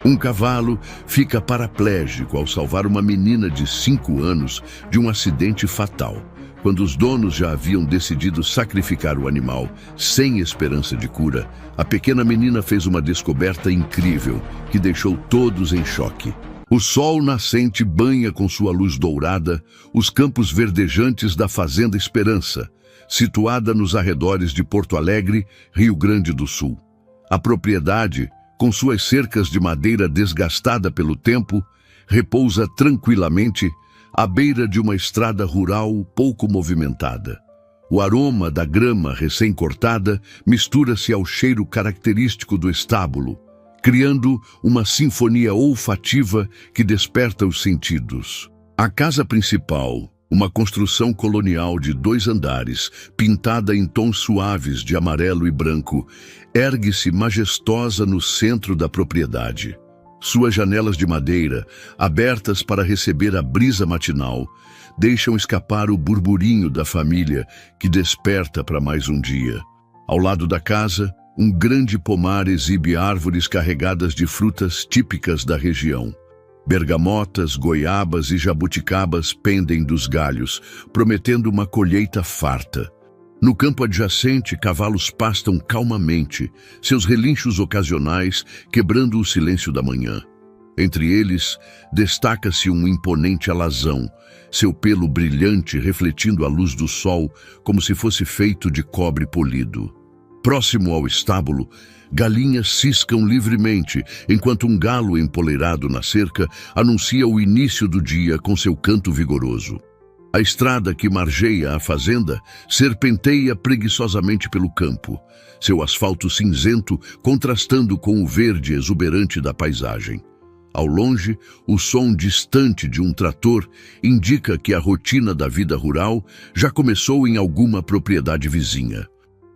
Um cavalo fica paraplégico ao salvar uma menina de 5 anos de um acidente fatal. Quando os donos já haviam decidido sacrificar o animal sem esperança de cura, a pequena menina fez uma descoberta incrível que deixou todos em choque. O sol nascente banha com sua luz dourada os campos verdejantes da Fazenda Esperança, situada nos arredores de Porto Alegre, Rio Grande do Sul. A propriedade, com suas cercas de madeira desgastada pelo tempo, repousa tranquilamente à beira de uma estrada rural pouco movimentada. O aroma da grama recém-cortada mistura-se ao cheiro característico do estábulo, criando uma sinfonia olfativa que desperta os sentidos. A casa principal, uma construção colonial de 2 andares, pintada em tons suaves de amarelo e branco, ergue-se majestosa no centro da propriedade. Suas janelas de madeira, abertas para receber a brisa matinal, deixam escapar o burburinho da família que desperta para mais um dia. Ao lado da casa, um grande pomar exibe árvores carregadas de frutas típicas da região. Bergamotas, goiabas e jabuticabas pendem dos galhos, prometendo uma colheita farta. No campo adjacente, cavalos pastam calmamente, seus relinchos ocasionais quebrando o silêncio da manhã. Entre eles, destaca-se um imponente alazão, seu pelo brilhante refletindo a luz do sol como se fosse feito de cobre polido. Próximo ao estábulo, galinhas ciscam livremente, enquanto um galo empoleirado na cerca anuncia o início do dia com seu canto vigoroso. A estrada que margeia a fazenda serpenteia preguiçosamente pelo campo, seu asfalto cinzento contrastando com o verde exuberante da paisagem. Ao longe, o som distante de um trator indica que a rotina da vida rural já começou em alguma propriedade vizinha.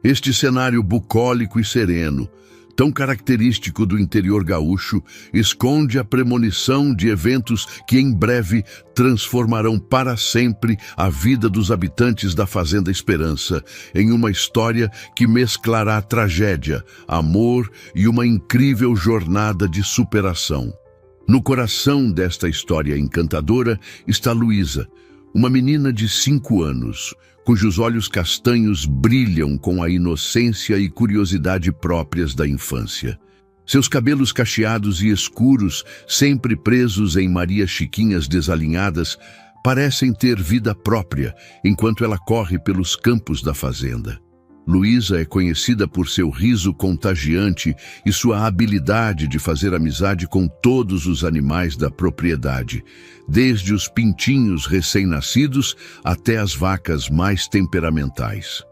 Este cenário bucólico e sereno, tão característico do interior gaúcho, esconde a premonição de eventos que em breve transformarão para sempre a vida dos habitantes da Fazenda Esperança em uma história que mesclará tragédia, amor e uma incrível jornada de superação. No coração desta história encantadora está Luísa, uma menina de 5 anos, cujos olhos castanhos brilham com a inocência e curiosidade próprias da infância. Seus cabelos cacheados e escuros, sempre presos em Maria Chiquinhas desalinhadas, parecem ter vida própria enquanto ela corre pelos campos da fazenda. Luísa é conhecida por seu riso contagiante e sua habilidade de fazer amizade com todos os animais da propriedade, desde os pintinhos recém-nascidos até as vacas mais temperamentais.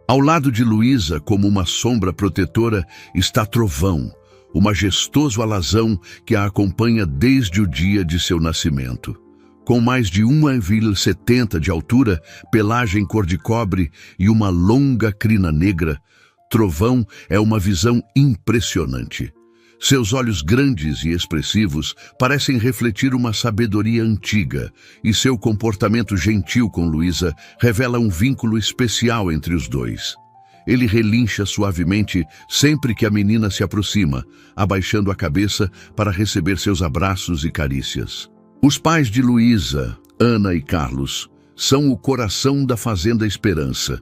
Ao lado de Luísa, como uma sombra protetora, está Trovão, o majestoso alazão que a acompanha desde o dia de seu nascimento. Com mais de 1,70 m de altura, pelagem cor de cobre e uma longa crina negra, Trovão é uma visão impressionante. Seus olhos grandes e expressivos parecem refletir uma sabedoria antiga, e seu comportamento gentil com Luísa revela um vínculo especial entre os dois. Ele relincha suavemente sempre que a menina se aproxima, abaixando a cabeça para receber seus abraços e carícias. Os pais de Luísa, Ana e Carlos, são o coração da Fazenda Esperança.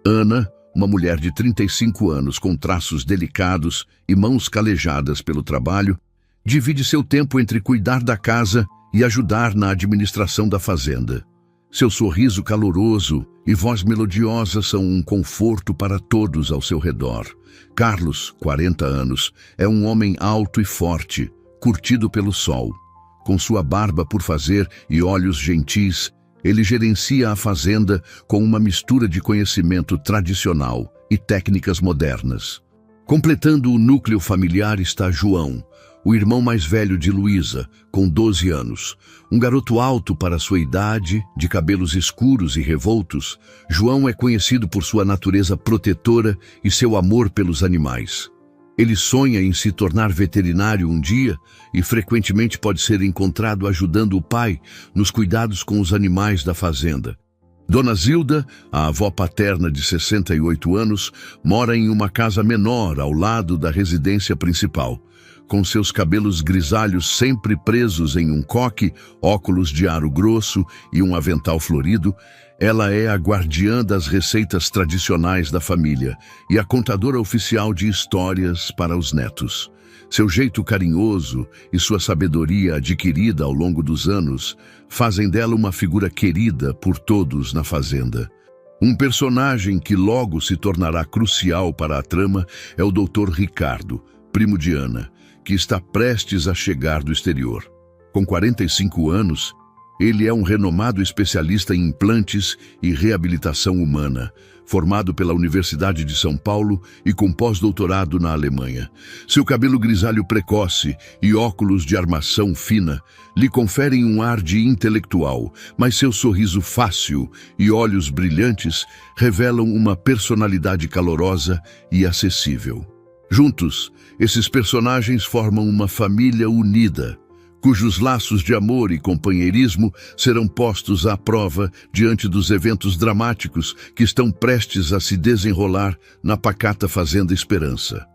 Ana, uma mulher de 35 anos com traços delicados e mãos calejadas pelo trabalho, divide seu tempo entre cuidar da casa e ajudar na administração da fazenda. Seu sorriso caloroso e voz melodiosa são um conforto para todos ao seu redor. Carlos, 40 anos, é um homem alto e forte, curtido pelo sol. Com sua barba por fazer e olhos gentis, ele gerencia a fazenda com uma mistura de conhecimento tradicional e técnicas modernas. Completando o núcleo familiar está João, o irmão mais velho de Luísa, com 12 anos. Um garoto alto para sua idade, de cabelos escuros e revoltos, João é conhecido por sua natureza protetora e seu amor pelos animais. Ele sonha em se tornar veterinário um dia e frequentemente pode ser encontrado ajudando o pai nos cuidados com os animais da fazenda. Dona Zilda, a avó paterna de 68 anos, mora em uma casa menor ao lado da residência principal. com seus cabelos grisalhos sempre presos em um coque, óculos de aro grosso e um avental florido, ela é a guardiã das receitas tradicionais da família e a contadora oficial de histórias para os netos. Seu jeito carinhoso e sua sabedoria adquirida ao longo dos anos fazem dela uma figura querida por todos na fazenda. Um personagem que logo se tornará crucial para a trama é o Dr. Ricardo, primo de Ana, que está prestes a chegar do exterior. Com 45 anos, ele é um renomado especialista em implantes e reabilitação humana, formado pela Universidade de São Paulo e com pós-doutorado na Alemanha. Seu cabelo grisalho precoce e óculos de armação fina lhe conferem um ar de intelectual, mas seu sorriso fácil e olhos brilhantes revelam uma personalidade calorosa e acessível. Juntos, esses personagens formam uma família unida, cujos laços de amor e companheirismo serão postos à prova diante dos eventos dramáticos que estão prestes a se desenrolar na pacata Fazenda Esperança.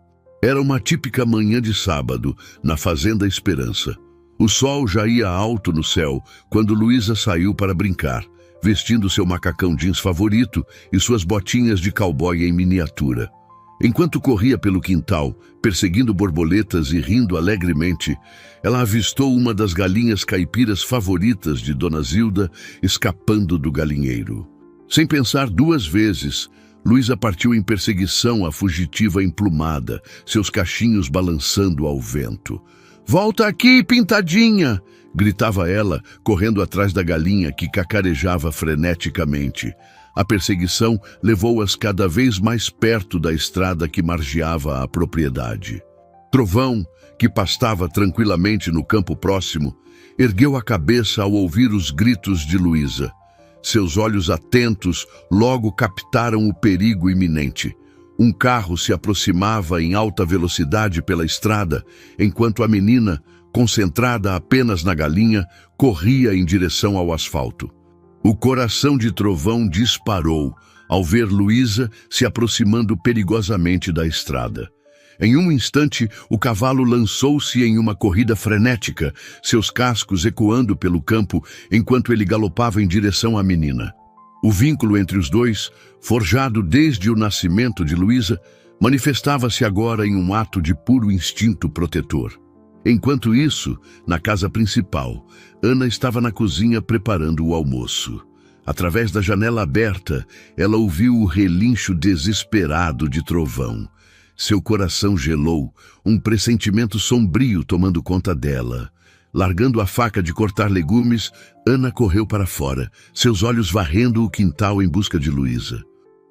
Era uma típica manhã de sábado, na Fazenda Esperança. O sol já ia alto no céu quando Luísa saiu para brincar, vestindo seu macacão jeans favorito e suas botinhas de cowboy em miniatura. Enquanto corria pelo quintal, perseguindo borboletas e rindo alegremente, ela avistou uma das galinhas caipiras favoritas de Dona Zilda escapando do galinheiro. Sem pensar duas vezes, Luísa partiu em perseguição à fugitiva emplumada, seus cachinhos balançando ao vento. "Volta aqui, pintadinha!" gritava ela, correndo atrás da galinha que cacarejava freneticamente. A perseguição levou-as cada vez mais perto da estrada que margeava a propriedade. Trovão, que pastava tranquilamente no campo próximo, ergueu a cabeça ao ouvir os gritos de Luísa. Seus olhos atentos logo captaram o perigo iminente. Um carro se aproximava em alta velocidade pela estrada, enquanto a menina, concentrada apenas na galinha, corria em direção ao asfalto. O coração de Trovão disparou ao ver Luísa se aproximando perigosamente da estrada. Em um instante, o cavalo lançou-se em uma corrida frenética, seus cascos ecoando pelo campo enquanto ele galopava em direção à menina. O vínculo entre os dois, forjado desde o nascimento de Luísa, manifestava-se agora em um ato de puro instinto protetor. Enquanto isso, na casa principal, Ana estava na cozinha preparando o almoço. Através da janela aberta, ela ouviu o relincho desesperado de Trovão. Seu coração gelou, um pressentimento sombrio tomando conta dela. Largando a faca de cortar legumes, Ana correu para fora, seus olhos varrendo o quintal em busca de Luísa.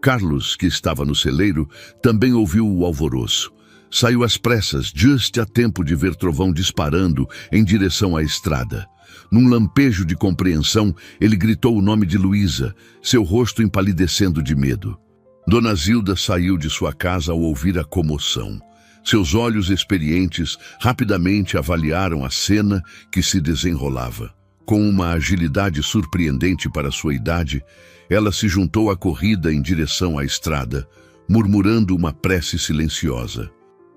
Carlos, que estava no celeiro, também ouviu o alvoroço. Saiu às pressas, just a tempo de ver Trovão disparando em direção à estrada. Num lampejo de compreensão, ele gritou o nome de Luísa, seu rosto empalidecendo de medo. Dona Zilda saiu de sua casa ao ouvir a comoção. Seus olhos experientes rapidamente avaliaram a cena que se desenrolava. Com uma agilidade surpreendente para sua idade, ela se juntou à corrida em direção à estrada, murmurando uma prece silenciosa.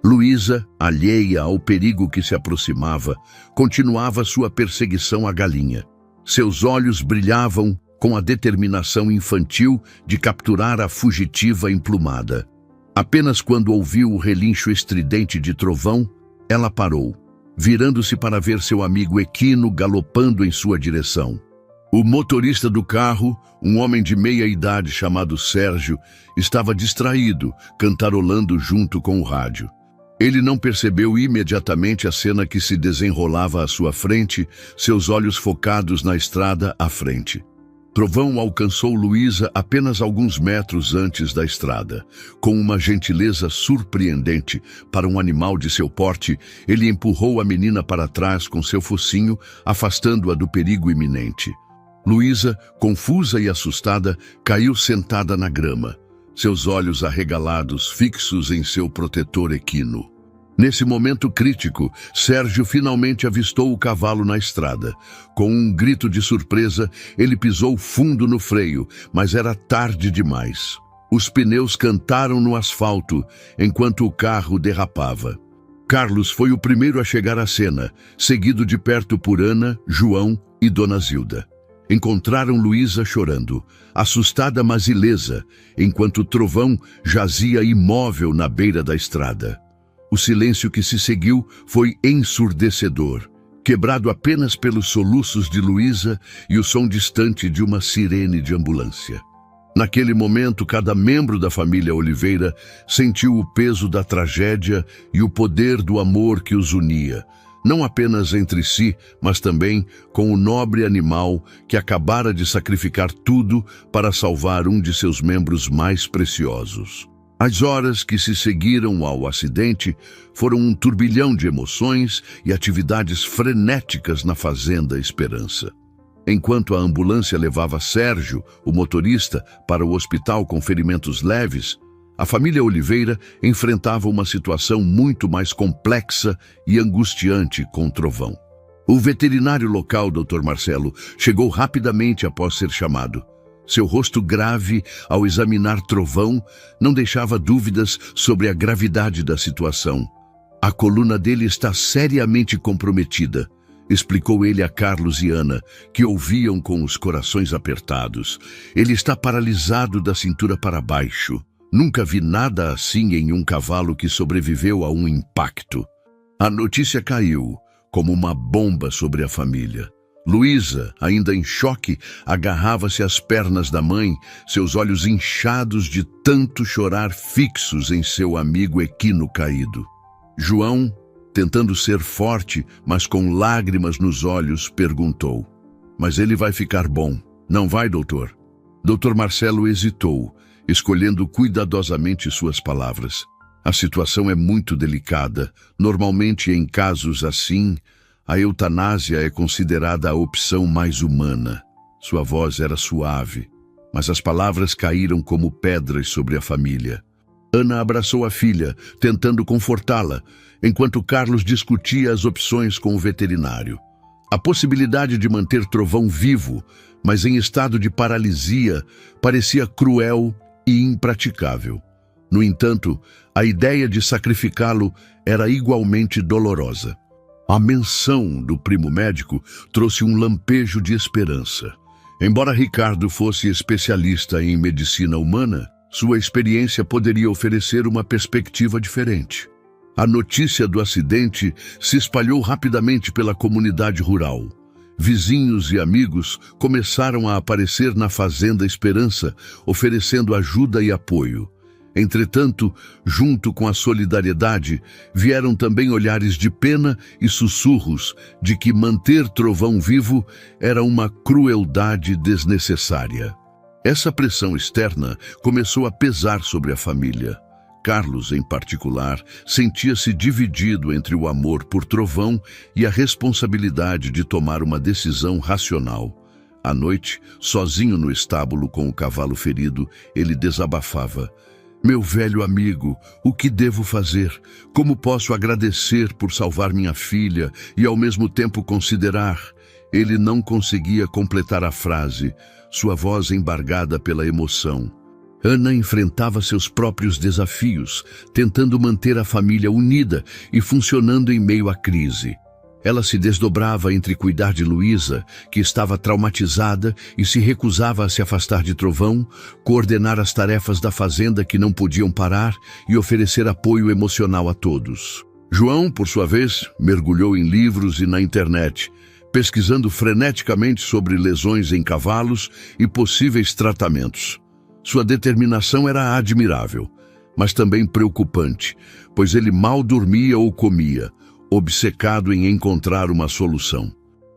Luísa, alheia ao perigo que se aproximava, continuava sua perseguição à galinha. Seus olhos brilhavam com a determinação infantil de capturar a fugitiva emplumada. Apenas quando ouviu o relincho estridente de Trovão, ela parou, virando-se para ver seu amigo equino galopando em sua direção. O motorista do carro, um homem de meia idade chamado Sérgio, estava distraído, cantarolando junto com o rádio. Ele não percebeu imediatamente a cena que se desenrolava à sua frente, seus olhos focados na estrada à frente. Trovão alcançou Luísa apenas alguns metros antes da estrada. Com uma gentileza surpreendente para um animal de seu porte, ele empurrou a menina para trás com seu focinho, afastando-a do perigo iminente. Luísa, confusa e assustada, caiu sentada na grama, seus olhos arregalados fixos em seu protetor equino. Nesse momento crítico, Sérgio finalmente avistou o cavalo na estrada. Com um grito de surpresa, ele pisou fundo no freio, mas era tarde demais. Os pneus cantaram no asfalto, enquanto o carro derrapava. Carlos foi o primeiro a chegar à cena, seguido de perto por Ana, João e Dona Zilda. Encontraram Luísa chorando, assustada mas ilesa, enquanto Trovão jazia imóvel na beira da estrada. O silêncio que se seguiu foi ensurdecedor, quebrado apenas pelos soluços de Luísa e o som distante de uma sirene de ambulância. Naquele momento, cada membro da família Oliveira sentiu o peso da tragédia e o poder do amor que os unia, não apenas entre si, mas também com o nobre animal que acabara de sacrificar tudo para salvar um de seus membros mais preciosos. As horas que se seguiram ao acidente foram um turbilhão de emoções e atividades frenéticas na Fazenda Esperança. Enquanto a ambulância levava Sérgio, o motorista, para o hospital com ferimentos leves, a família Oliveira enfrentava uma situação muito mais complexa e angustiante com Trovão. O veterinário local, Dr. Marcelo, chegou rapidamente após ser chamado. Seu rosto grave, ao examinar Trovão, não deixava dúvidas sobre a gravidade da situação. A coluna dele está seriamente comprometida, explicou ele a Carlos e Ana, que ouviam com os corações apertados. Ele está paralisado da cintura para baixo. Nunca vi nada assim em um cavalo que sobreviveu a um impacto. A notícia caiu como uma bomba sobre a família. Luísa, ainda em choque, agarrava-se às pernas da mãe, seus olhos inchados de tanto chorar fixos em seu amigo equino caído. João, tentando ser forte, mas com lágrimas nos olhos, perguntou: "Mas ele vai ficar bom, não vai, doutor?" Dr. Marcelo hesitou, escolhendo cuidadosamente suas palavras. A situação é muito delicada. Normalmente, em casos assim, a eutanásia é considerada a opção mais humana. Sua voz era suave, mas as palavras caíram como pedras sobre a família. Ana abraçou a filha, tentando confortá-la, enquanto Carlos discutia as opções com o veterinário. A possibilidade de manter Trovão vivo, mas em estado de paralisia, parecia cruel e impraticável. No entanto, a ideia de sacrificá-lo era igualmente dolorosa. A menção do primo médico trouxe um lampejo de esperança. Embora Ricardo fosse especialista em medicina humana, sua experiência poderia oferecer uma perspectiva diferente. A notícia do acidente se espalhou rapidamente pela comunidade rural. Vizinhos e amigos começaram a aparecer na Fazenda Esperança, oferecendo ajuda e apoio. Entretanto, junto com a solidariedade, vieram também olhares de pena e sussurros de que manter Trovão vivo era uma crueldade desnecessária. Essa pressão externa começou a pesar sobre a família. Carlos, em particular, sentia-se dividido entre o amor por Trovão e a responsabilidade de tomar uma decisão racional. À noite, sozinho no estábulo com o cavalo ferido, ele desabafava: "Meu velho amigo, o que devo fazer? Como posso agradecer por salvar minha filha e ao mesmo tempo considerar?" Ele não conseguia completar a frase, sua voz embargada pela emoção. Ana enfrentava seus próprios desafios, tentando manter a família unida e funcionando em meio à crise. Ela se desdobrava entre cuidar de Luísa, que estava traumatizada e se recusava a se afastar de Trovão, coordenar as tarefas da fazenda que não podiam parar e oferecer apoio emocional a todos. João, por sua vez, mergulhou em livros e na internet, pesquisando freneticamente sobre lesões em cavalos e possíveis tratamentos. Sua determinação era admirável, mas também preocupante, pois ele mal dormia ou comia, obcecado em encontrar uma solução.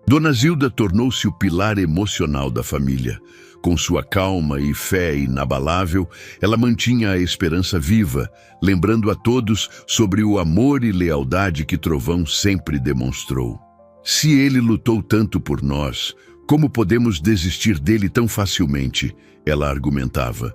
Dona Zilda tornou-se o pilar emocional da família. Com sua calma e fé inabalável, ela mantinha a esperança viva, lembrando a todos sobre o amor e lealdade que Trovão sempre demonstrou. Se ele lutou tanto por nós, como podemos desistir dele tão facilmente? Ela argumentava.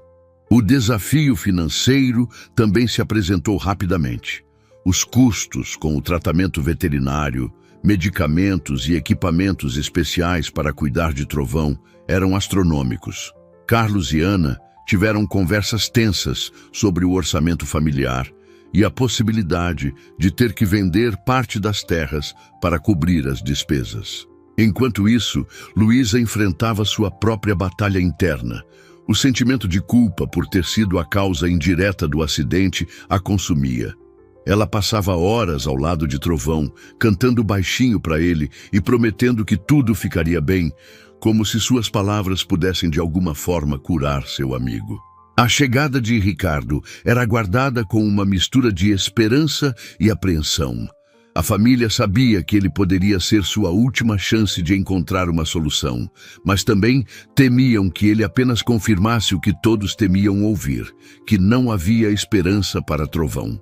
O desafio financeiro também se apresentou rapidamente. Os custos com o tratamento veterinário, medicamentos e equipamentos especiais para cuidar de Trovão eram astronômicos. Carlos e Ana tiveram conversas tensas sobre o orçamento familiar, e a possibilidade de ter que vender parte das terras para cobrir as despesas. Enquanto isso, Luísa enfrentava sua própria batalha interna. O sentimento de culpa por ter sido a causa indireta do acidente a consumia. Ela passava horas ao lado de Trovão, cantando baixinho para ele e prometendo que tudo ficaria bem, como se suas palavras pudessem de alguma forma curar seu amigo. A chegada de Ricardo era aguardada com uma mistura de esperança e apreensão. A família sabia que ele poderia ser sua última chance de encontrar uma solução, mas também temiam que ele apenas confirmasse o que todos temiam ouvir, que não havia esperança para Trovão.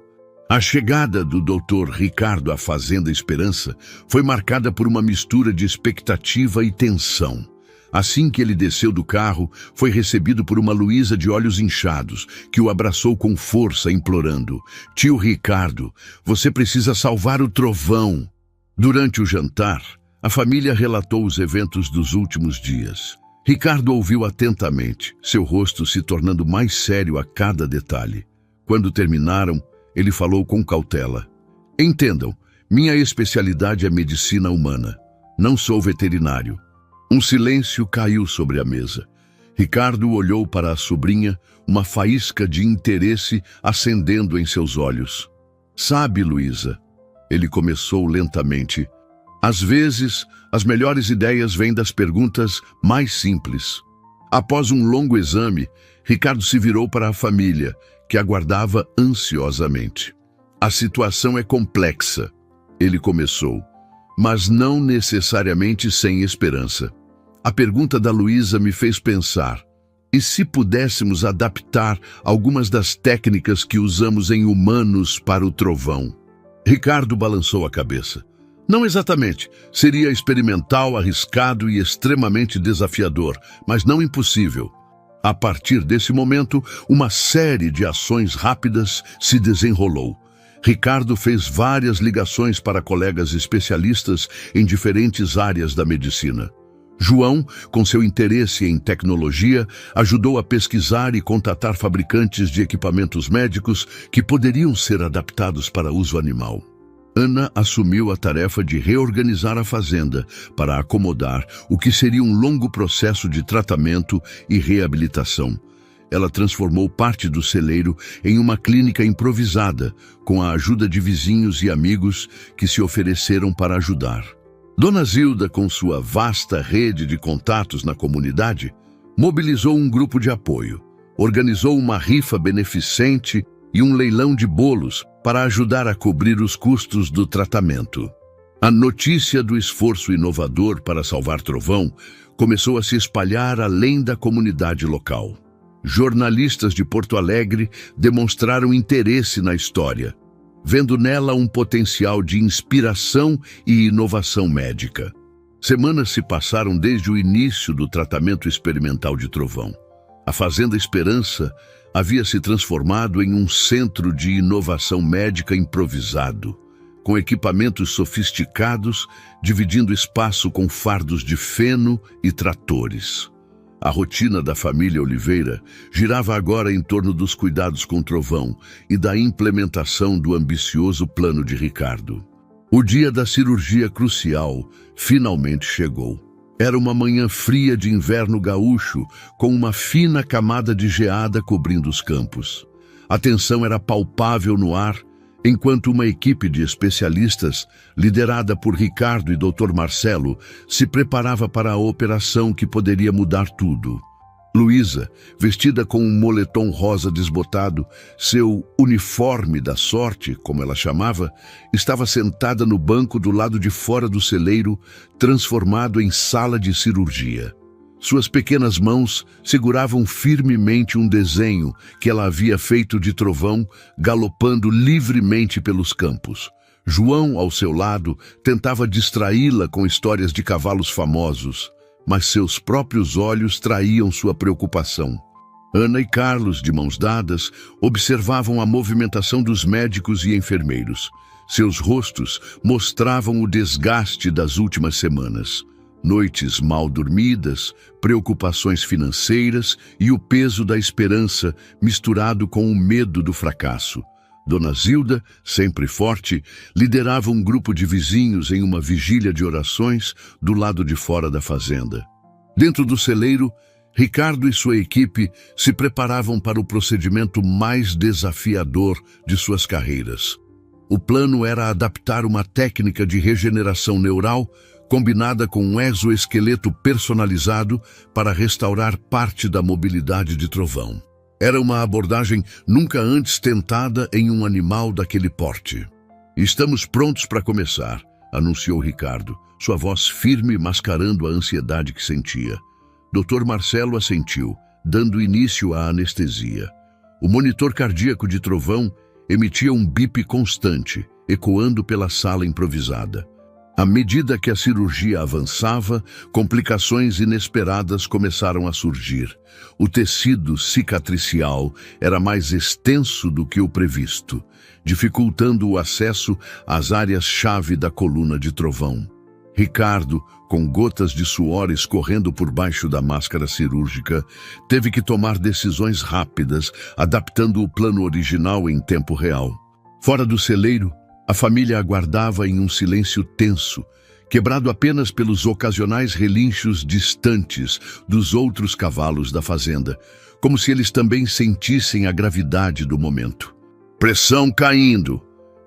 A chegada do Dr. Ricardo à Fazenda Esperança foi marcada por uma mistura de expectativa e tensão. Assim que ele desceu do carro, foi recebido por uma Luísa de olhos inchados, que o abraçou com força, implorando: "Tio Ricardo, você precisa salvar o Trovão." Durante o jantar, a família relatou os eventos dos últimos dias. Ricardo ouviu atentamente, seu rosto se tornando mais sério a cada detalhe. Quando terminaram, ele falou com cautela: "Entendam, minha especialidade é medicina humana. Não sou veterinário." Um silêncio caiu sobre a mesa. Ricardo olhou para a sobrinha, uma faísca de interesse acendendo em seus olhos. "Sabe, Luísa," ele começou lentamente, "às vezes, as melhores ideias vêm das perguntas mais simples." Após um longo exame, Ricardo se virou para a família, que aguardava ansiosamente. "A situação é complexa," ele começou, "mas não necessariamente sem esperança. A pergunta da Luísa me fez pensar: e se pudéssemos adaptar algumas das técnicas que usamos em humanos para o Trovão?" Ricardo balançou a cabeça. "Não exatamente. Seria experimental, arriscado e extremamente desafiador, mas não impossível." A partir desse momento, uma série de ações rápidas se desenrolou. Ricardo fez várias ligações para colegas especialistas em diferentes áreas da medicina. João, com seu interesse em tecnologia, ajudou a pesquisar e contatar fabricantes de equipamentos médicos que poderiam ser adaptados para uso animal. Ana assumiu a tarefa de reorganizar a fazenda para acomodar o que seria um longo processo de tratamento e reabilitação. Ela transformou parte do celeiro em uma clínica improvisada, com a ajuda de vizinhos e amigos que se ofereceram para ajudar. Dona Zilda, com sua vasta rede de contatos na comunidade, mobilizou um grupo de apoio, organizou uma rifa beneficente e um leilão de bolos para ajudar a cobrir os custos do tratamento. A notícia do esforço inovador para salvar Trovão começou a se espalhar além da comunidade local. Jornalistas de Porto Alegre demonstraram interesse na história, vendo nela um potencial de inspiração e inovação médica. Semanas se passaram desde o início do tratamento experimental de Trovão. A Fazenda Esperança havia se transformado em um centro de inovação médica improvisado, com equipamentos sofisticados, dividindo espaço com fardos de feno e tratores. A rotina da família Oliveira girava agora em torno dos cuidados com Trovão e da implementação do ambicioso plano de Ricardo. O dia da cirurgia crucial finalmente chegou. Era uma manhã fria de inverno gaúcho, com uma fina camada de geada cobrindo os campos. A tensão era palpável no ar, enquanto uma equipe de especialistas, liderada por Ricardo e Dr. Marcelo, se preparava para a operação que poderia mudar tudo. Luísa, vestida com um moletom rosa desbotado, seu uniforme da sorte, como ela chamava, estava sentada no banco do lado de fora do celeiro, transformado em sala de cirurgia. Suas pequenas mãos seguravam firmemente um desenho que ela havia feito de Trovão, galopando livremente pelos campos. João, ao seu lado, tentava distraí-la com histórias de cavalos famosos, mas seus próprios olhos traíam sua preocupação. Ana e Carlos, de mãos dadas, observavam a movimentação dos médicos e enfermeiros. Seus rostos mostravam o desgaste das últimas semanas. Noites mal dormidas, preocupações financeiras e o peso da esperança misturado com o medo do fracasso. Dona Zilda, sempre forte, liderava um grupo de vizinhos em uma vigília de orações do lado de fora da fazenda. Dentro do celeiro, Ricardo e sua equipe se preparavam para o procedimento mais desafiador de suas carreiras. O plano era adaptar uma técnica de regeneração neural combinada com um exoesqueleto personalizado para restaurar parte da mobilidade de Trovão. Era uma abordagem nunca antes tentada em um animal daquele porte. "Estamos prontos para começar", anunciou Ricardo, sua voz firme mascarando a ansiedade que sentia. Dr. Marcelo assentiu, dando início à anestesia. O monitor cardíaco de Trovão emitia um bip constante, ecoando pela sala improvisada. À medida que a cirurgia avançava, complicações inesperadas começaram a surgir. O tecido cicatricial era mais extenso do que o previsto, dificultando o acesso às áreas-chave da coluna de Trovão. Ricardo, com gotas de suor escorrendo por baixo da máscara cirúrgica, teve que tomar decisões rápidas, adaptando o plano original em tempo real. Fora do celeiro, a família aguardava em um silêncio tenso, quebrado apenas pelos ocasionais relinchos distantes dos outros cavalos da fazenda, como se eles também sentissem a gravidade do momento. "Pressão caindo!"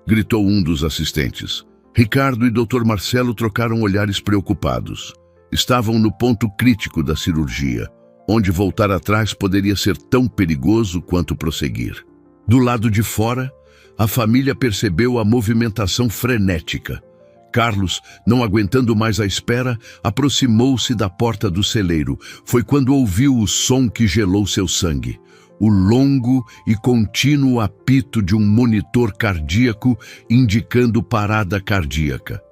gritou um dos assistentes. Ricardo e Dr. Marcelo trocaram olhares preocupados. Estavam no ponto crítico da cirurgia, onde voltar atrás poderia ser tão perigoso quanto prosseguir. Do lado de fora, a família percebeu a movimentação frenética. Carlos, não aguentando mais a espera, aproximou-se da porta do celeiro. Foi quando ouviu o som que gelou seu sangue. O longo e contínuo apito de um monitor cardíaco indicando parada cardíaca.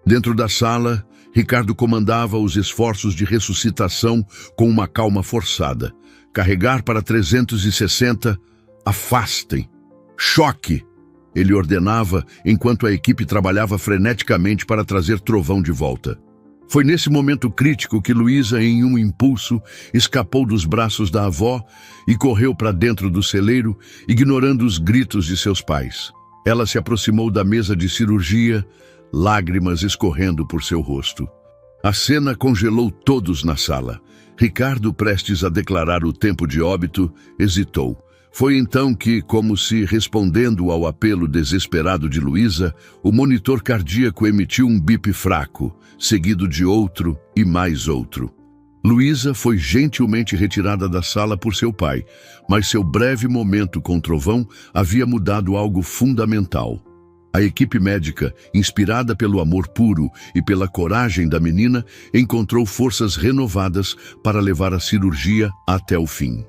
Dentro da sala, Ricardo comandava os esforços de ressuscitação com uma calma forçada. Carregar para 360, afastem. Choque! Ele ordenava enquanto a equipe trabalhava freneticamente para trazer Trovão de volta. Foi nesse momento crítico que Luísa, em um impulso, escapou dos braços da avó e correu para dentro do celeiro, ignorando os gritos de seus pais. Ela se aproximou da mesa de cirurgia, lágrimas escorrendo por seu rosto. A cena congelou todos na sala. Ricardo, prestes a declarar o tempo de óbito, hesitou. Foi então que, como se respondendo ao apelo desesperado de Luísa, o monitor cardíaco emitiu um bip fraco, seguido de outro e mais outro. Luísa foi gentilmente retirada da sala por seu pai, mas seu breve momento com Trovão havia mudado algo fundamental. A equipe médica, inspirada pelo amor puro e pela coragem da menina, encontrou forças renovadas para levar a cirurgia até o fim.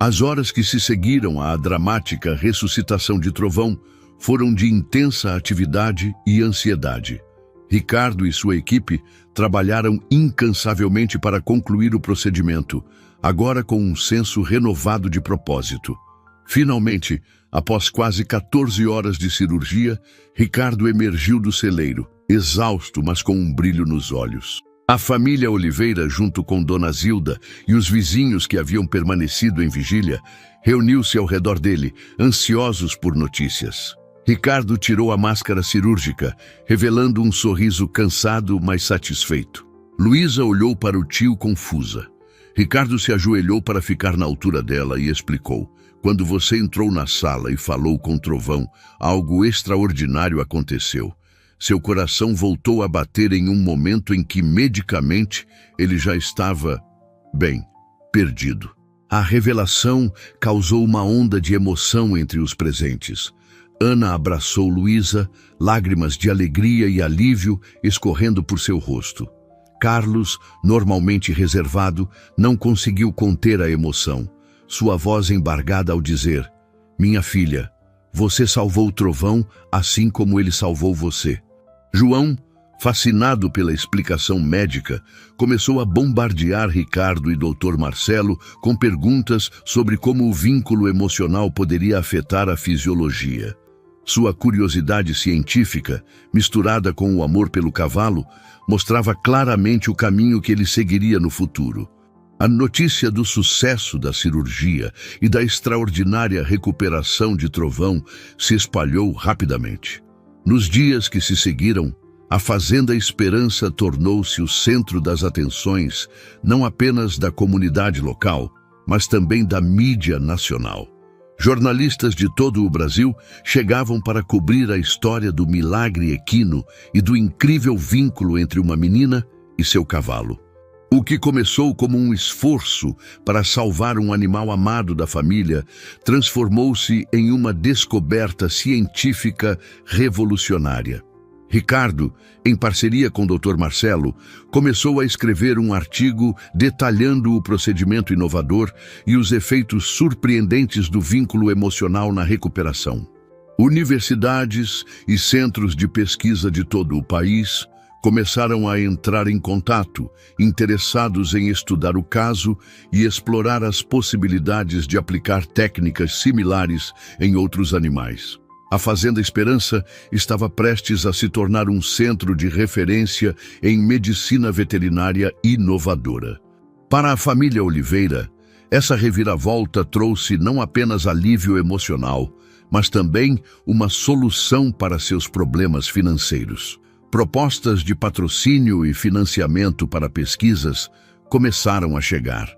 As horas que se seguiram à dramática ressuscitação de Trovão foram de intensa atividade e ansiedade. Ricardo e sua equipe trabalharam incansavelmente para concluir o procedimento, agora com um senso renovado de propósito. Finalmente, após quase 14 horas de cirurgia, Ricardo emergiu do celeiro, exausto, mas com um brilho nos olhos. A família Oliveira, junto com Dona Zilda e os vizinhos que haviam permanecido em vigília, reuniu-se ao redor dele, ansiosos por notícias. Ricardo tirou a máscara cirúrgica, revelando um sorriso cansado, mas satisfeito. Luísa olhou para o tio confusa. Ricardo se ajoelhou para ficar na altura dela e explicou: "Quando você entrou na sala e falou com Trovão, algo extraordinário aconteceu. Seu coração voltou a bater em um momento em que, medicamente, ele já estava, bem, perdido." A revelação causou uma onda de emoção entre os presentes. Ana abraçou Luísa, lágrimas de alegria e alívio escorrendo por seu rosto. Carlos, normalmente reservado, não conseguiu conter a emoção, sua voz embargada ao dizer: "Minha filha, você salvou o Trovão assim como ele salvou você." João, fascinado pela explicação médica, começou a bombardear Ricardo e Dr. Marcelo com perguntas sobre como o vínculo emocional poderia afetar a fisiologia. Sua curiosidade científica, misturada com o amor pelo cavalo, mostrava claramente o caminho que ele seguiria no futuro. A notícia do sucesso da cirurgia e da extraordinária recuperação de Trovão se espalhou rapidamente. Nos dias que se seguiram, a Fazenda Esperança tornou-se o centro das atenções não apenas da comunidade local, mas também da mídia nacional. Jornalistas de todo o Brasil chegavam para cobrir a história do milagre equino e do incrível vínculo entre uma menina e seu cavalo. O que começou como um esforço para salvar um animal amado da família transformou-se em uma descoberta científica revolucionária. Ricardo, em parceria com o Dr. Marcelo, começou a escrever um artigo detalhando o procedimento inovador e os efeitos surpreendentes do vínculo emocional na recuperação. Universidades e centros de pesquisa de todo o país começaram a entrar em contato, interessados em estudar o caso e explorar as possibilidades de aplicar técnicas similares em outros animais. A Fazenda Esperança estava prestes a se tornar um centro de referência em medicina veterinária inovadora. Para a família Oliveira, essa reviravolta trouxe não apenas alívio emocional, mas também uma solução para seus problemas financeiros. Propostas de patrocínio e financiamento para pesquisas começaram a chegar,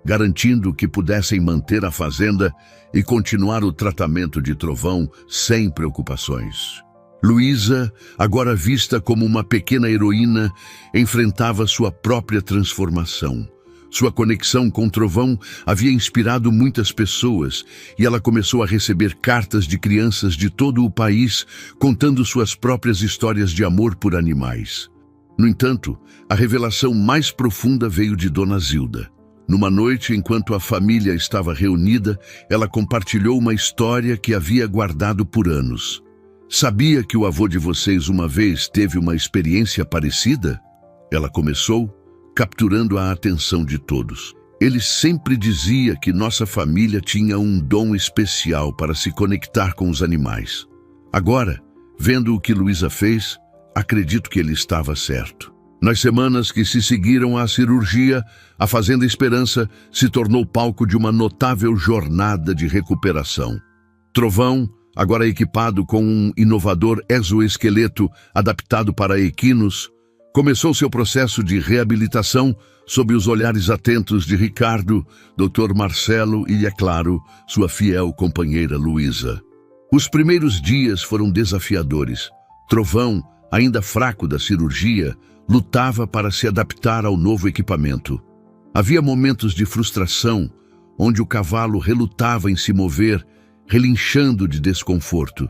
garantindo que pudessem manter a fazenda e continuar o tratamento de Trovão sem preocupações. Luísa, agora vista como uma pequena heroína, enfrentava sua própria transformação. Sua conexão com Trovão havia inspirado muitas pessoas e ela começou a receber cartas de crianças de todo o país contando suas próprias histórias de amor por animais. No entanto, a revelação mais profunda veio de Dona Zilda. Numa noite, enquanto a família estava reunida, ela compartilhou uma história que havia guardado por anos. Sabia que o avô de vocês uma vez teve uma experiência parecida? Ela começou, capturando a atenção de todos. Ele sempre dizia que nossa família tinha um dom especial para se conectar com os animais. Agora, vendo o que Luísa fez, acredito que ele estava certo. Nas semanas que se seguiram à cirurgia, a Fazenda Esperança se tornou palco de uma notável jornada de recuperação. Trovão, agora equipado com um inovador exoesqueleto adaptado para equinos, começou seu processo de reabilitação sob os olhares atentos de Ricardo, Dr. Marcelo e, é claro, sua fiel companheira Luísa. Os primeiros dias foram desafiadores. Trovão, ainda fraco da cirurgia, lutava para se adaptar ao novo equipamento. Havia momentos de frustração, onde o cavalo relutava em se mover, relinchando de desconforto.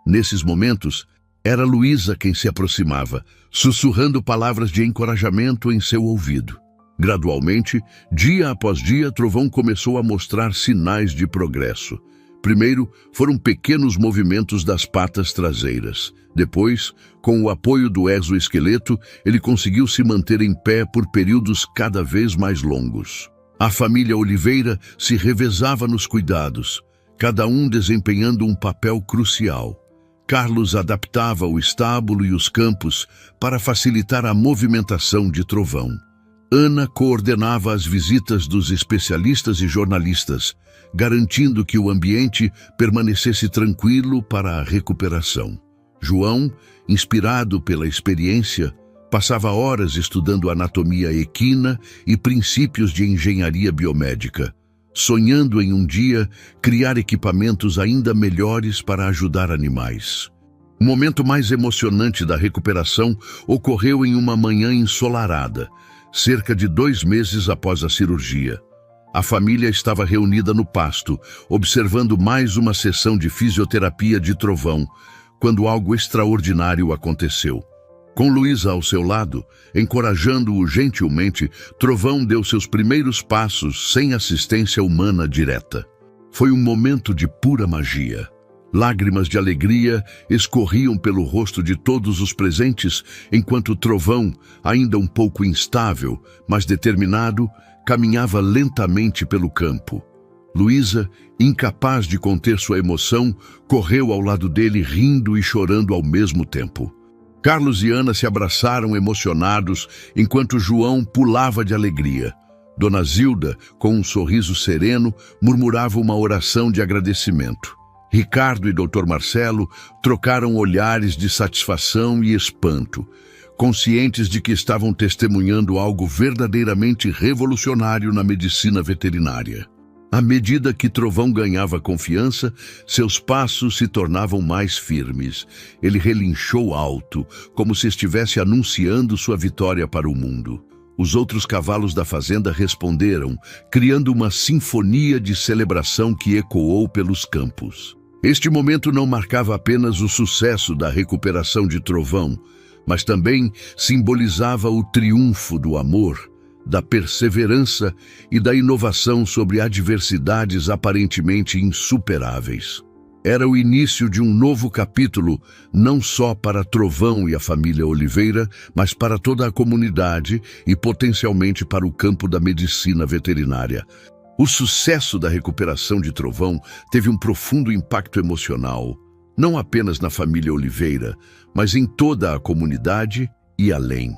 Nesses momentos, era Luísa quem se aproximava, sussurrando palavras de encorajamento em seu ouvido. Gradualmente, dia após dia, Trovão começou a mostrar sinais de progresso. Primeiro, foram pequenos movimentos das patas traseiras. Depois, com o apoio do exoesqueleto, ele conseguiu se manter em pé por períodos cada vez mais longos. A família Oliveira se revezava nos cuidados, cada um desempenhando um papel crucial. Carlos adaptava o estábulo e os campos para facilitar a movimentação de Trovão. Ana coordenava as visitas dos especialistas e jornalistas, garantindo que o ambiente permanecesse tranquilo para a recuperação. João, inspirado pela experiência, passava horas estudando anatomia equina e princípios de engenharia biomédica, sonhando em um dia criar equipamentos ainda melhores para ajudar animais. O momento mais emocionante da recuperação ocorreu em uma manhã ensolarada, cerca de 2 meses após a cirurgia. A família estava reunida no pasto, observando mais uma sessão de fisioterapia de Trovão, quando algo extraordinário aconteceu. Com Luísa ao seu lado, encorajando-o gentilmente, Trovão deu seus primeiros passos sem assistência humana direta. Foi um momento de pura magia. Lágrimas de alegria escorriam pelo rosto de todos os presentes, enquanto Trovão, ainda um pouco instável, mas determinado, caminhava lentamente pelo campo. Luísa, incapaz de conter sua emoção, correu ao lado dele rindo e chorando ao mesmo tempo. Carlos e Ana se abraçaram emocionados, enquanto João pulava de alegria. Dona Zilda, com um sorriso sereno, murmurava uma oração de agradecimento. Ricardo e Dr. Marcelo trocaram olhares de satisfação e espanto, conscientes de que estavam testemunhando algo verdadeiramente revolucionário na medicina veterinária. À medida que Trovão ganhava confiança, seus passos se tornavam mais firmes. Ele relinchou alto, como se estivesse anunciando sua vitória para o mundo. Os outros cavalos da fazenda responderam, criando uma sinfonia de celebração que ecoou pelos campos. Este momento não marcava apenas o sucesso da recuperação de Trovão, mas também simbolizava o triunfo do amor, da perseverança e da inovação sobre adversidades aparentemente insuperáveis. Era o início de um novo capítulo, não só para Trovão e a família Oliveira, mas para toda a comunidade e potencialmente para o campo da medicina veterinária. O sucesso da recuperação de Trovão teve um profundo impacto emocional, não apenas na família Oliveira, mas em toda a comunidade e além.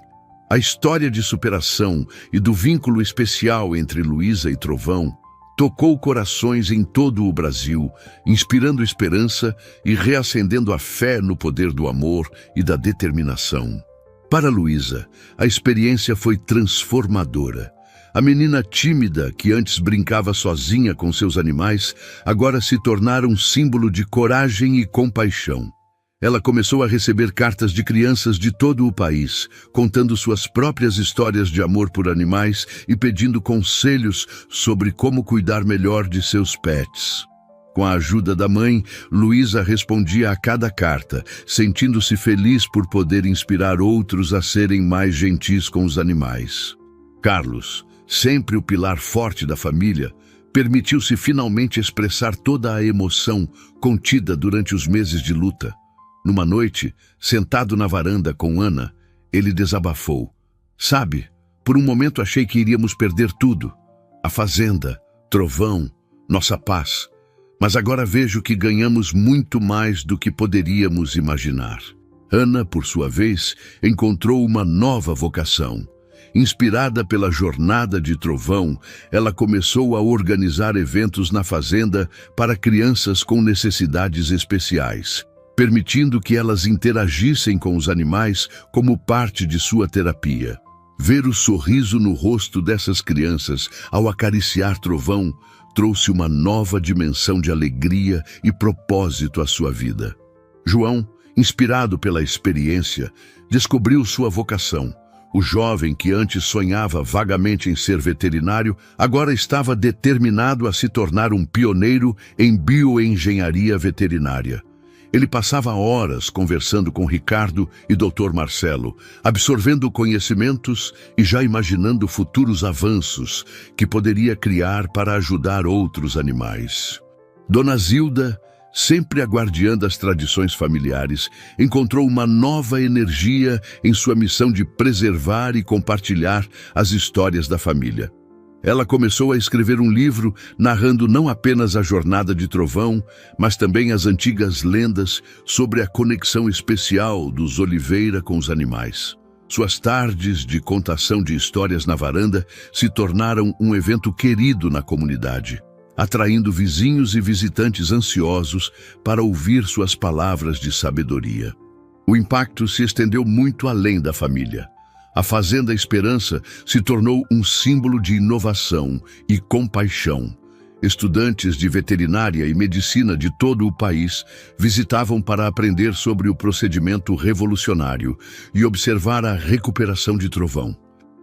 A história de superação e do vínculo especial entre Luísa e Trovão tocou corações em todo o Brasil, inspirando esperança e reacendendo a fé no poder do amor e da determinação. Para Luísa, a experiência foi transformadora. A menina tímida, que antes brincava sozinha com seus animais, agora se tornara um símbolo de coragem e compaixão. Ela começou a receber cartas de crianças de todo o país, contando suas próprias histórias de amor por animais e pedindo conselhos sobre como cuidar melhor de seus pets. Com a ajuda da mãe, Luísa respondia a cada carta, sentindo-se feliz por poder inspirar outros a serem mais gentis com os animais. Carlos, sempre o pilar forte da família, permitiu-se finalmente expressar toda a emoção contida durante os meses de luta. Numa noite, sentado na varanda com Ana, ele desabafou. Sabe, por um momento achei que iríamos perder tudo. A fazenda, Trovão, nossa paz. Mas agora vejo que ganhamos muito mais do que poderíamos imaginar. Ana, por sua vez, encontrou uma nova vocação. Inspirada pela jornada de Trovão, ela começou a organizar eventos na fazenda para crianças com necessidades especiais, permitindo que elas interagissem com os animais como parte de sua terapia. Ver o sorriso no rosto dessas crianças ao acariciar Trovão trouxe uma nova dimensão de alegria e propósito à sua vida. João, inspirado pela experiência, descobriu sua vocação. O jovem que antes sonhava vagamente em ser veterinário, agora estava determinado a se tornar um pioneiro em bioengenharia veterinária. Ele passava horas conversando com Ricardo e Dr. Marcelo, absorvendo conhecimentos e já imaginando futuros avanços que poderia criar para ajudar outros animais. Dona Zilda, sempre a guardiã das tradições familiares, encontrou uma nova energia em sua missão de preservar e compartilhar as histórias da família. Ela começou a escrever um livro narrando não apenas a jornada de Trovão, mas também as antigas lendas sobre a conexão especial dos Oliveira com os animais. Suas tardes de contação de histórias na varanda se tornaram um evento querido na comunidade, atraindo vizinhos e visitantes ansiosos para ouvir suas palavras de sabedoria. O impacto se estendeu muito além da família. A Fazenda Esperança se tornou um símbolo de inovação e compaixão. Estudantes de veterinária e medicina de todo o país visitavam para aprender sobre o procedimento revolucionário e observar a recuperação de Trovão.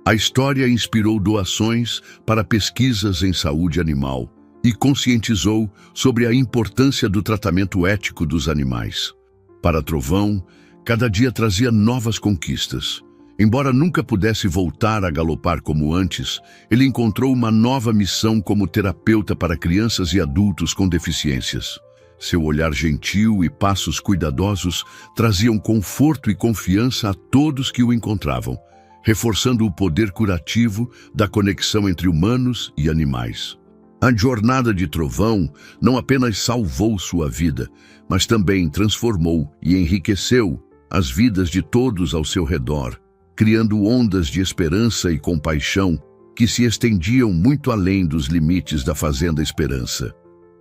A história inspirou doações para pesquisas em saúde animal e conscientizou sobre a importância do tratamento ético dos animais. Para Trovão, cada dia trazia novas conquistas. Embora nunca pudesse voltar a galopar como antes, ele encontrou uma nova missão como terapeuta para crianças e adultos com deficiências. Seu olhar gentil e passos cuidadosos traziam conforto e confiança a todos que o encontravam, reforçando o poder curativo da conexão entre humanos e animais. A jornada de Trovão não apenas salvou sua vida, mas também transformou e enriqueceu as vidas de todos ao seu redor, criando ondas de esperança e compaixão que se estendiam muito além dos limites da Fazenda Esperança.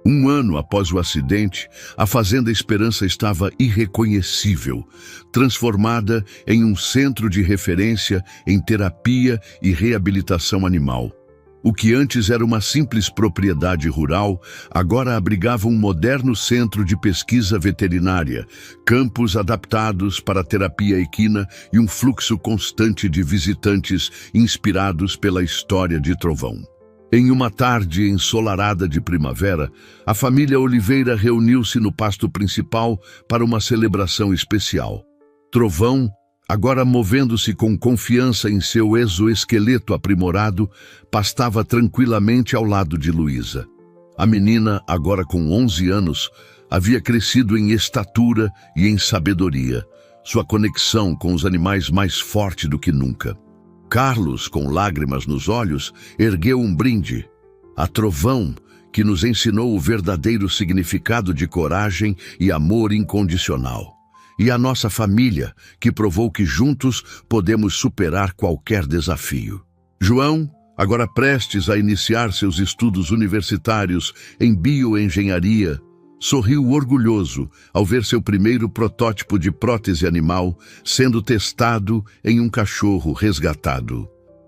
Um ano após o acidente, a Fazenda Esperança estava irreconhecível, transformada em um centro de referência em terapia e reabilitação animal. O que antes era uma simples propriedade rural, agora abrigava um moderno centro de pesquisa veterinária, campos adaptados para a terapia equina e um fluxo constante de visitantes inspirados pela história de Trovão. Em uma tarde ensolarada de primavera, a família Oliveira reuniu-se no pasto principal para uma celebração especial. Trovão, agora movendo-se com confiança em seu exoesqueleto aprimorado, pastava tranquilamente ao lado de Luísa. A menina, agora com 11 anos, havia crescido em estatura e em sabedoria, sua conexão com os animais mais forte do que nunca. Carlos, com lágrimas nos olhos, ergueu um brinde. A Trovão, que nos ensinou o verdadeiro significado de coragem e amor incondicional. E a nossa família, que provou que juntos podemos superar qualquer desafio. João, agora prestes a iniciar seus estudos universitários em bioengenharia, sorriu orgulhoso ao ver seu primeiro protótipo de prótese animal sendo testado em um cachorro resgatado.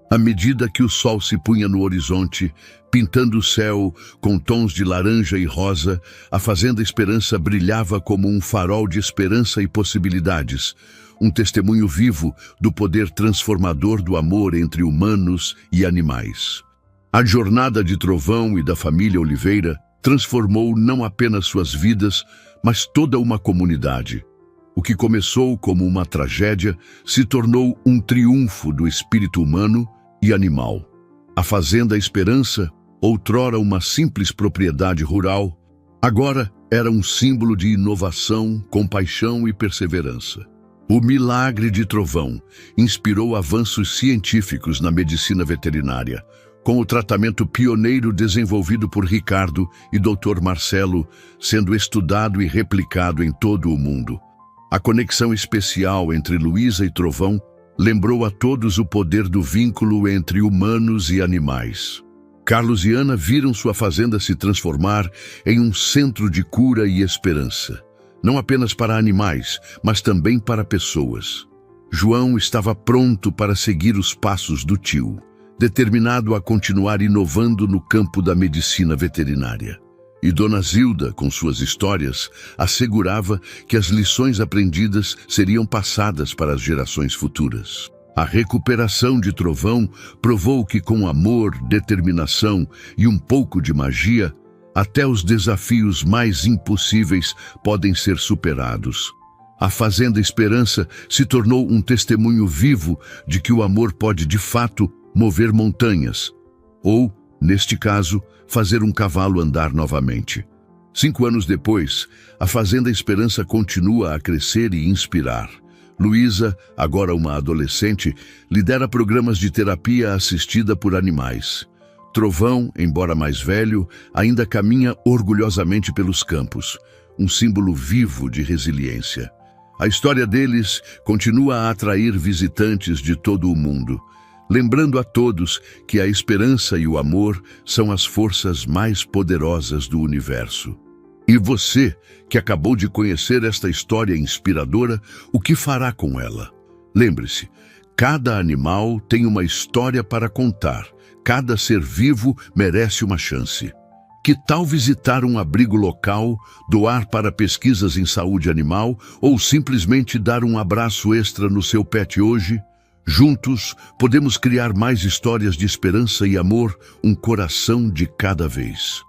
À medida que o sol se punha no horizonte, pintando o céu com tons de laranja e rosa, a Fazenda Esperança brilhava como um farol de esperança e possibilidades, um testemunho vivo do poder transformador do amor entre humanos e animais. A jornada de Trovão e da família Oliveira transformou não apenas suas vidas, mas toda uma comunidade. O que começou como uma tragédia se tornou um triunfo do espírito humano e animal. A Fazenda Esperança, outrora uma simples propriedade rural, agora era um símbolo de inovação, compaixão e perseverança. O milagre de Trovão inspirou avanços científicos na medicina veterinária, com o tratamento pioneiro desenvolvido por Ricardo e Dr. Marcelo sendo estudado e replicado em todo o mundo. A conexão especial entre Luísa e Trovão lembrou a todos o poder do vínculo entre humanos e animais. Carlos e Ana viram sua fazenda se transformar em um centro de cura e esperança, não apenas para animais, mas também para pessoas. João estava pronto para seguir os passos do tio, determinado a continuar inovando no campo da medicina veterinária. E Dona Zilda, com suas histórias, assegurava que as lições aprendidas seriam passadas para as gerações futuras. A recuperação de Trovão provou que com amor, determinação e um pouco de magia, até os desafios mais impossíveis podem ser superados. A Fazenda Esperança se tornou um testemunho vivo de que o amor pode, de fato, mover montanhas, ou, neste caso, fazer um cavalo andar novamente. 5 anos depois, a Fazenda Esperança continua a crescer e inspirar. Luísa, agora uma adolescente, lidera programas de terapia assistida por animais. Trovão, embora mais velho, ainda caminha orgulhosamente pelos campos, um símbolo vivo de resiliência. A história deles continua a atrair visitantes de todo o mundo, lembrando a todos que a esperança e o amor são as forças mais poderosas do universo. E você, que acabou de conhecer esta história inspiradora, o que fará com ela? Lembre-se, cada animal tem uma história para contar, cada ser vivo merece uma chance. Que tal visitar um abrigo local, doar para pesquisas em saúde animal ou simplesmente dar um abraço extra no seu pet hoje? Juntos, podemos criar mais histórias de esperança e amor, um coração de cada vez.